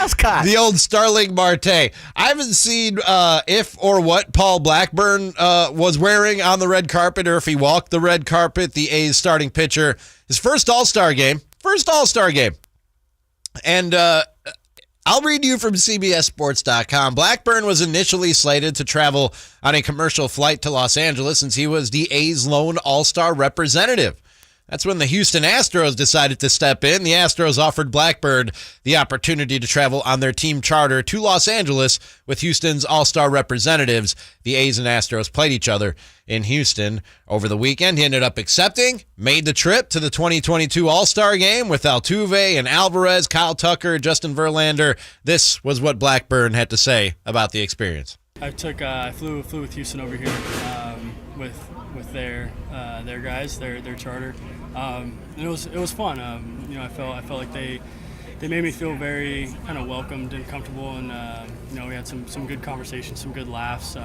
mascot. The old Starling Marte. I haven't seen if or what Paul Blackburn was wearing on the red carpet, or if he walked the red carpet. The A's starting pitcher, his first All-Star game. And I'll read you from CBSSports.com. Blackburn was initially slated to travel on a commercial flight to Los Angeles since he was the A's lone All-Star representative. That's when the Houston Astros decided to step in. The Astros offered Blackburn the opportunity to travel on their team charter to Los Angeles with Houston's All-Star representatives. The A's and Astros played each other in Houston over the weekend. He ended up accepting, made the trip to the 2022 All-Star game with Altuve and Alvarez, Kyle Tucker, Justin Verlander. This was what Blackburn had to say about the experience. I flew with Houston over here with their guys, their charter. And it was fun. I felt like they made me feel very kind of welcomed and comfortable, and we had some good conversations, some good laughs.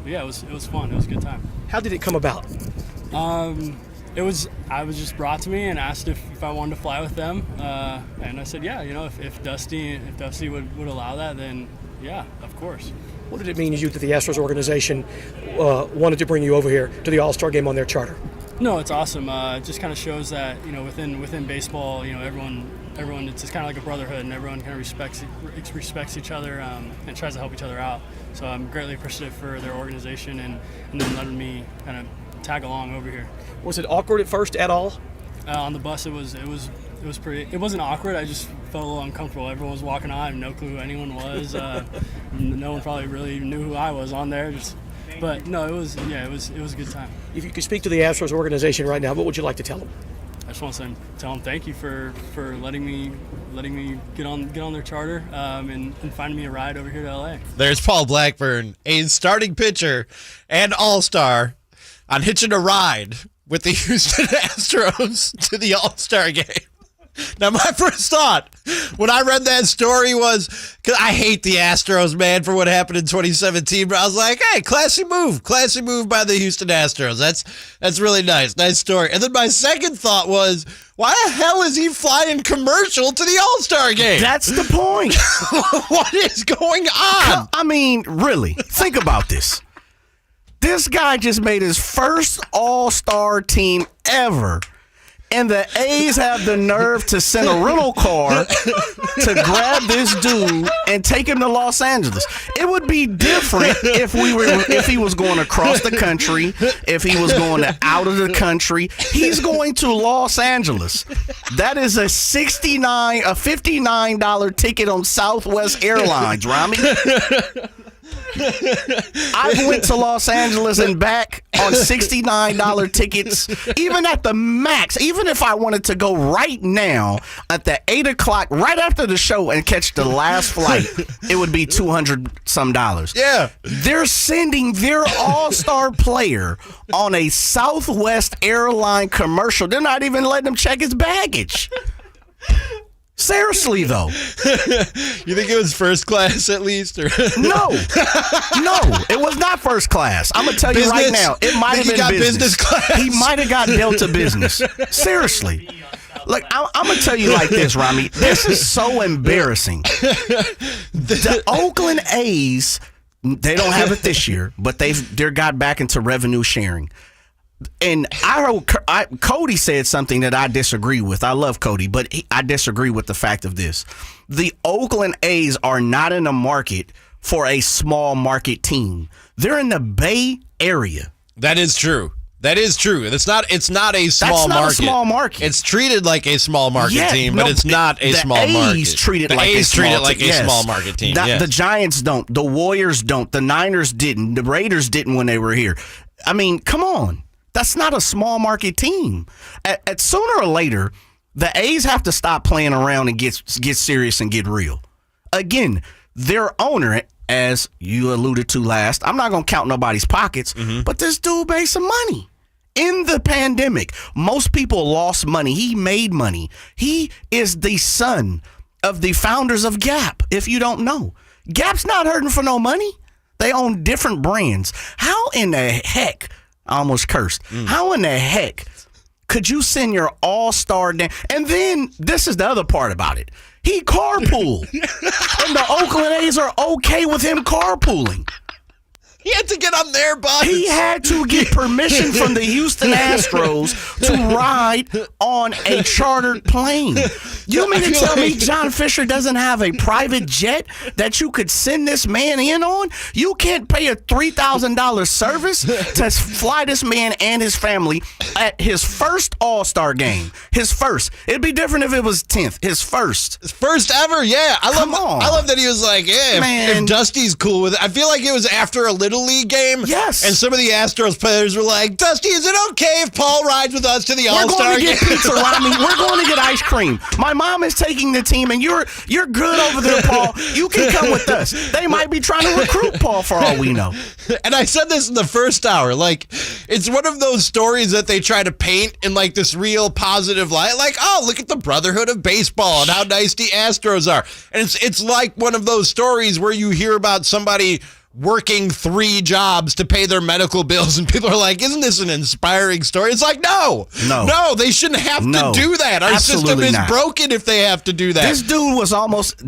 It was fun. It was a good time. How did it come about? I was just brought to me and asked if I wanted to fly with them, and I said yeah. If Dusty would allow that, then yeah, of course. What did it mean to you that the Astros organization wanted to bring you over here to the All-Star game on their charter? No, it's awesome. It just kind of shows that within baseball, everyone it's just kind of like a brotherhood, and everyone kind of respects each other and tries to help each other out. So I'm greatly appreciative for their organization and then letting me kind of tag along over here. Was it awkward at first at all? On the bus, it was pretty. It wasn't awkward. I just felt a little uncomfortable. Everyone was walking on. I have no clue who anyone was. No one probably really knew who I was on there. But no, it was a good time. If you could speak to the Astros organization right now, what would you like to tell them? I just want to tell them thank you for letting me get on their charter and finding me a ride over here to LA. There's Paul Blackburn, A's starting pitcher and All-Star, on hitching a ride with the Houston Astros to the All-Star game. Now, my first thought when I read that story was, because I hate the Astros, man, for what happened in 2017, but I was like, hey, classy move by the Houston Astros. That's really nice story. And then my second thought was, why the hell is he flying commercial to the All-Star game? That's the point. What is going on? I mean, really, think about this. This guy just made his first All-Star team ever, and the A's have the nerve to send a rental car to grab this dude and take him to Los Angeles. It would be different if he was going across the country, if he was going out of the country. He's going to Los Angeles. That is a $59 ticket on Southwest Airlines, Ramie. I went to Los Angeles and back on $69 tickets, even at the max. Even if I wanted to go right now at the 8 o'clock, right after the show, and catch the last flight, it would be $200-some. Yeah. They're sending their all-star player on a Southwest airline commercial. They're not even letting him check his baggage. Seriously, though. You think it was first class at least? Or? No, it was not first class. I'm going to tell you right now, it might have been business class. He might have got Delta business. Seriously. Look, I'm going to tell you like this, Ramie. This is so embarrassing. The Oakland A's, they don't have it this year, but they're got back into revenue sharing. And I heard Cody said something that I disagree with. I love Cody, but I disagree with the fact of this. The Oakland A's are not in the market for a small market team. They're in the Bay Area. That is true. It's not a small market. That's not a small market. It's treated like a small market team, but it's not a small market. The A's treat it like a small market team. The Giants don't. The Warriors don't. The Niners didn't. The Raiders didn't when they were here. I mean, come on. That's not a small market team. At sooner or later, the A's have to stop playing around and get serious and get real. Again, their owner, as you alluded to last, I'm not going to count nobody's pockets, but this dude made some money. In the pandemic, most people lost money. He made money. He is the son of the founders of Gap, if you don't know. Gap's not hurting for no money. They own different brands. How in the heck... I almost cursed. How in the heck could you send your all-star down? And then this is the other part about it. He carpooled. And the Oakland A's are okay with him carpooling. He had to get on their bus. He had to get permission from the Houston Astros to ride on a chartered plane. You mean to tell me John Fisher doesn't have a private jet that you could send this man in on? You can't pay a $3,000 service to fly this man and his family at his first All-Star game. His first. It'd be different if it was 10th. His first. His first ever, yeah. Come on. I love that he was like, yeah, if Dusty's cool with it. I feel like it was after a Little League game. Yes. And some of the Astros players were like, Dusty, is it okay if Paul rides with us to the All-Star We're going to game? get pizza, Ramie. We're going to get ice cream. My mom is taking the team, and you're good over there, Paul. You can come with us. They might be trying to recruit Paul for all we know. And I said this in the first hour. Like, it's one of those stories that they try to paint in like this real positive light. Like, oh, look at the brotherhood of baseball and how nice the Astros are. And it's like one of those stories where you hear about somebody working 3 jobs to pay their medical bills, and people are like, isn't this an inspiring story? It's like, no, they shouldn't have to do that. Our system is broken if they have to do that. This dude was almost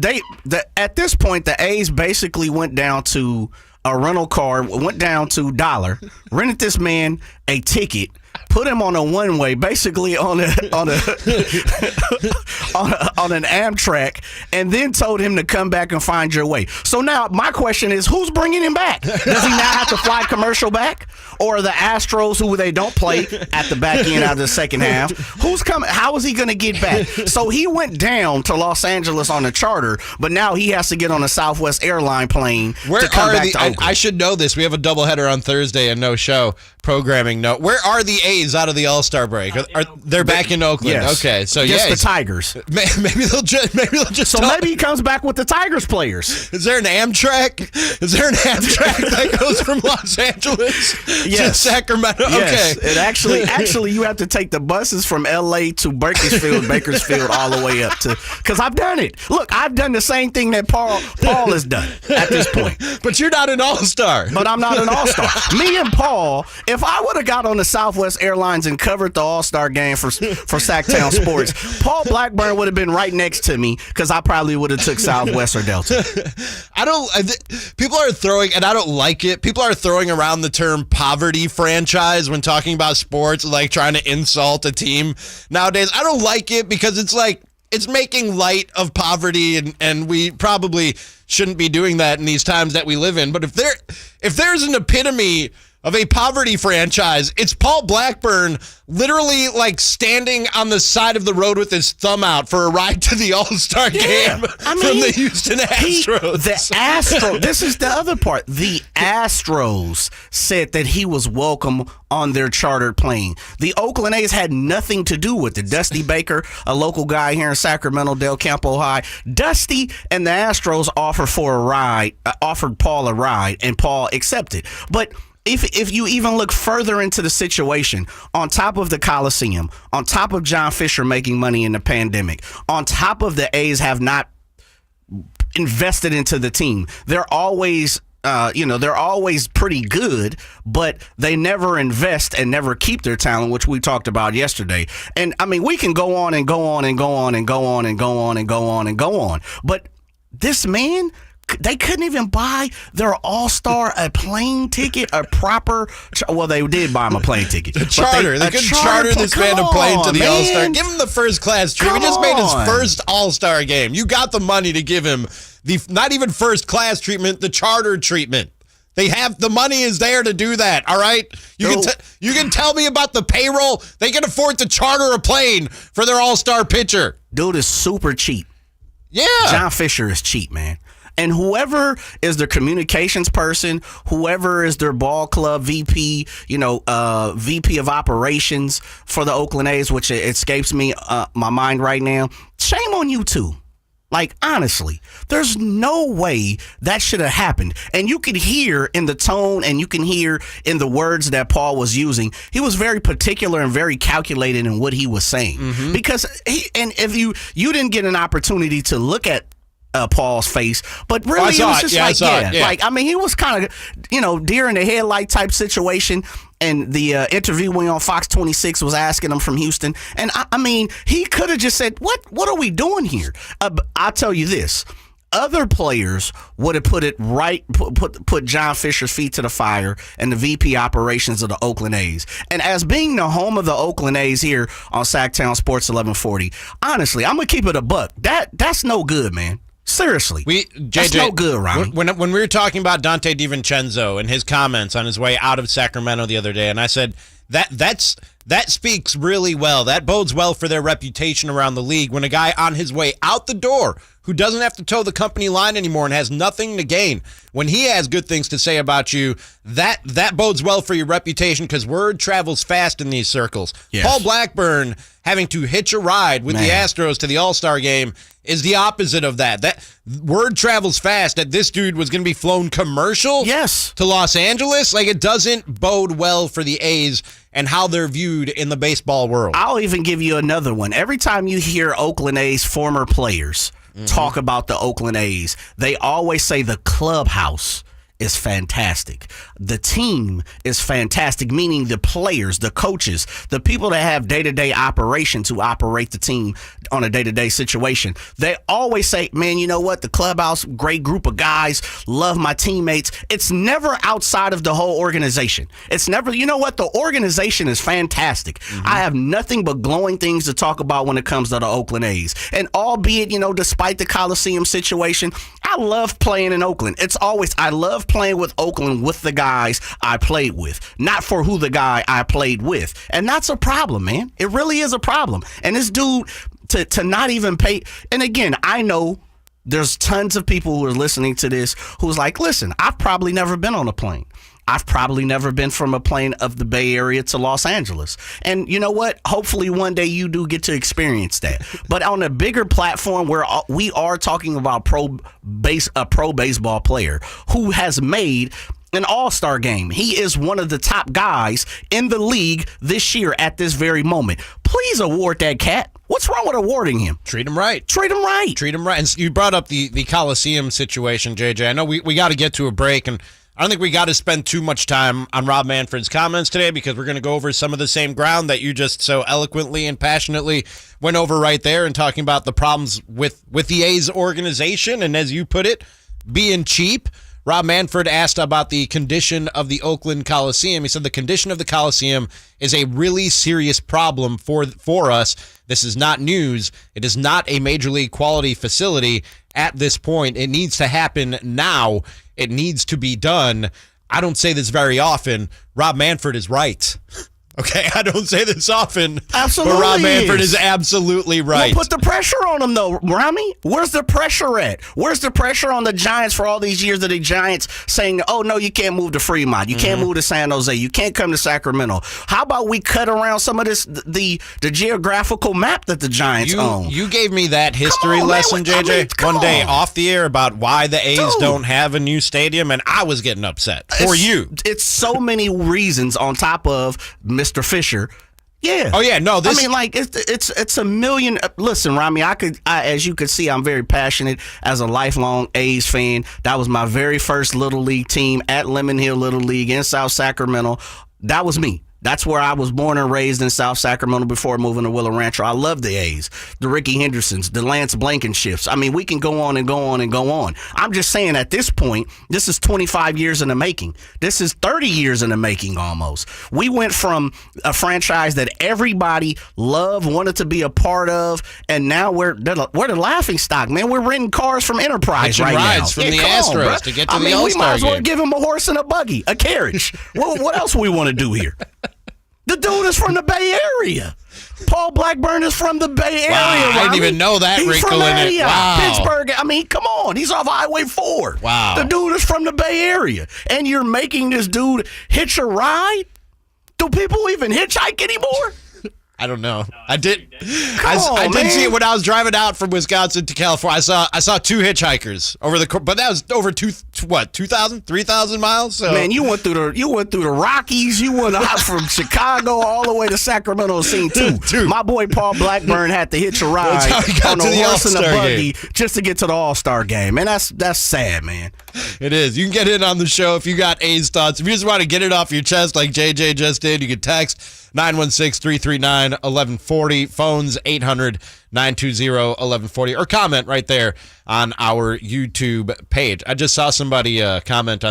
at this point, the A's basically went down to a rental car, went down to $1, rented this man a ticket, put him on a one-way, basically on an Amtrak, and then told him to come back and find your way. So now my question is, who's bringing him back? Does he now have to fly commercial back, or the Astros, who they don't play at the back end out of the second half? Who's coming? How is he going to get back? So he went down to Los Angeles on a charter, but now he has to get on a Southwest airline plane to come back to Oakland. I should know this. We have a doubleheader on Thursday and no show programming. No, where are the A's out of the All-Star break? They're back in Oakland. Yes. Okay, so just the Tigers. Maybe they'll just. So maybe he comes back with the Tigers players. Is there an Amtrak? Is there an Amtrak that goes from Los Angeles to Sacramento? Yes. Okay. It actually, you have to take the buses from L.A. to Bakersfield, all the way up to. Because I've done it. Look, I've done the same thing that Paul has done at this point. But you're not an All-Star. But I'm not an All-Star. Me and Paul, if I would have got on the Southwest Airlines and covered the All-Star game for Sactown Sports, Paul Blackburn would have been right next to me, because I probably would have took Southwest or Delta. People are throwing, and I don't like it, people are throwing around the term poverty franchise when talking about sports, like trying to insult a team nowadays. I don't like it because it's like, it's making light of poverty, and we probably shouldn't be doing that in these times that we live in. But if there's an epitome of a poverty franchise, it's Paul Blackburn literally like standing on the side of the road with his thumb out for a ride to the All-Star game from the Houston Astros. This is the other part. The Astros said that he was welcome on their chartered plane. The Oakland A's had nothing to do with it. Dusty Baker, a local guy here in Sacramento, Del Campo High, Dusty and the Astros offered Paul a ride, and Paul accepted. But if you even look further into the situation, on top of the Coliseum, on top of John Fisher making money in the pandemic, on top of the A's have not invested into the team, they're always pretty good, but they never invest and never keep their talent, which we talked about yesterday. And I mean, we can go on and go on and go on and go on and go on and go on and go on, but this man, they couldn't even buy their All-Star a plane ticket, a proper. Well, they did buy him a plane ticket. They couldn't charter this man a plane to the All-Star. Give him the first class treatment. He just made his first All-Star game. You got the money to give him the not even first class treatment, the charter treatment. They have the money is there to do that. All right, you can tell me about the payroll. They can afford to charter a plane for their All-Star pitcher. Dude is super cheap. Yeah, John Fisher is cheap, man. And whoever is their communications person, whoever is their ball club VP, VP of operations for the Oakland A's, which escapes me my mind right now, shame on you too. Like, honestly, there's no way that should have happened. And you can hear in the tone and you can hear in the words that Paul was using, he was very particular and very calculated in what he was saying. Mm-hmm. Because if you didn't get an opportunity to look at Paul's face, but really it was just he was kind of, deer in the headlight type situation. And the interviewee on Fox 26 was asking him from Houston. And I mean, he could have just said, what are we doing here? I'll tell you this. Other players would have put John Fisher's feet to the fire and the VP operations of the Oakland A's. And as being the home of the Oakland A's here on Sactown Sports 1140, honestly, I'm going to keep it a buck. That's no good, man. Seriously, that's no good, Ramie. When we were talking about Dante DiVincenzo and his comments on his way out of Sacramento the other day, and I said that speaks really well. That bodes well for their reputation around the league when a guy on his way out the door who doesn't have to toe the company line anymore and has nothing to gain, when he has good things to say about you, that bodes well for your reputation because word travels fast in these circles. Yes. Paul Blackburn having to hitch a ride with the Astros to the All-Star game is the opposite of that. That word travels fast that this dude was going to be flown commercial to Los Angeles. Like, it doesn't bode well for the A's and how they're viewed in the baseball world. I'll even give you another one. Every time you hear Oakland A's former players talk about the Oakland A's, they always say the clubhouse is fantastic. The team is fantastic, meaning the players, the coaches, the people that have day-to-day operations who operate the team on a day-to-day situation. They always say, man, you know what? The clubhouse, great group of guys, love my teammates. It's never outside of the whole organization. It's never, you know what? The organization is fantastic. I have nothing but glowing things to talk about when it comes to the Oakland A's. And albeit, despite the Coliseum situation, I love playing in Oakland. I love playing with Oakland with the guys I played with, not for who the guy I played with. And that's a problem, man. It really is a problem. And this dude, to not even pay, and again, I know there's tons of people who are listening to this who's like, listen, I've probably never been on a plane. I've probably never been from a plane of the Bay Area to Los Angeles. And you know what? Hopefully one day you do get to experience that. But on a bigger platform where we are talking about a pro baseball player who has made an all-star game. He is one of the top guys in the league this year at this very moment. Please award that cat. What's wrong with awarding him? Treat him right. Treat him right. Treat him right. And you brought up the Coliseum situation, JJ. I know we got to get to a break, and I don't think we got to spend too much time on Rob Manfred's comments today because we're going to go over some of the same ground that you just so eloquently and passionately went over right there and talking about the problems with the A's organization and, as you put it, being cheap. Rob Manfred asked about the condition of the Oakland Coliseum. He said the condition of the Coliseum is a really serious problem for us. This is not news. It is not a major league quality facility at this point. It needs to happen now. It needs to be done. I don't say this very often. Rob Manfred is right. Okay, I don't say this often. Absolutely. But Rob Manfred is absolutely right. Well, put the pressure on him, though, Ramie. Where's the pressure at? Where's the pressure on the Giants for all these years of the Giants saying, oh, no, you can't move to Fremont. You can't move to San Jose. You can't come to Sacramento. How about we cut around some of this, the geographical map that the Giants own? You gave me that history lesson, JJ, one day off the air about why the A's don't have a new stadium, and I was getting upset for you. It's so many reasons on top of Mr. Fisher. Yeah. Oh yeah. No. This. I mean, like it's a million. Listen, Ramie. As you could see, I'm very passionate as a lifelong A's fan. That was my very first Little League team at Lemon Hill Little League in South Sacramento. That was me. That's where I was born and raised in South Sacramento before moving to Willow Rancho. I love the A's, the Ricky Hendersons, the Lance Blankenships. I mean, we can go on and go on and go on. I'm just saying at this point, this is 25 years in the making. This is 30 years in the making almost. We went from a franchise that everybody loved, wanted to be a part of, and now we're the laughing stock, man. We're renting cars from Enterprise right now. Rides from the Astros to get to the All-Star game. We might as well give him a horse and a buggy, a carriage. What else we want to do here? The dude is from the Bay Area. Paul Blackburn is from the Bay Area. Wow, I didn't even know that wrinkle in it. Wow. Pittsburgh. I mean, come on. He's off Highway 4. Wow. The dude is from the Bay Area. And you're making this dude hitch a ride? Do people even hitchhike anymore? I don't know. I did see it when I was driving out from Wisconsin to California. I saw two hitchhikers over but that was over 2,000, 3,000 miles. So. Man, you went through the Rockies. You went out from Chicago all the way to Sacramento. Scene two. My boy Paul Blackburn had to hitch a ride on the horse and the buggy just to get to the All-Star game, and that's sad, man. It is. You can get in on the show if you got A's thoughts. If you just want to get it off your chest like JJ just did, you can text 916-339-1140. Phones 800-920-1140. Or comment right there on our YouTube page. I just saw somebody comment on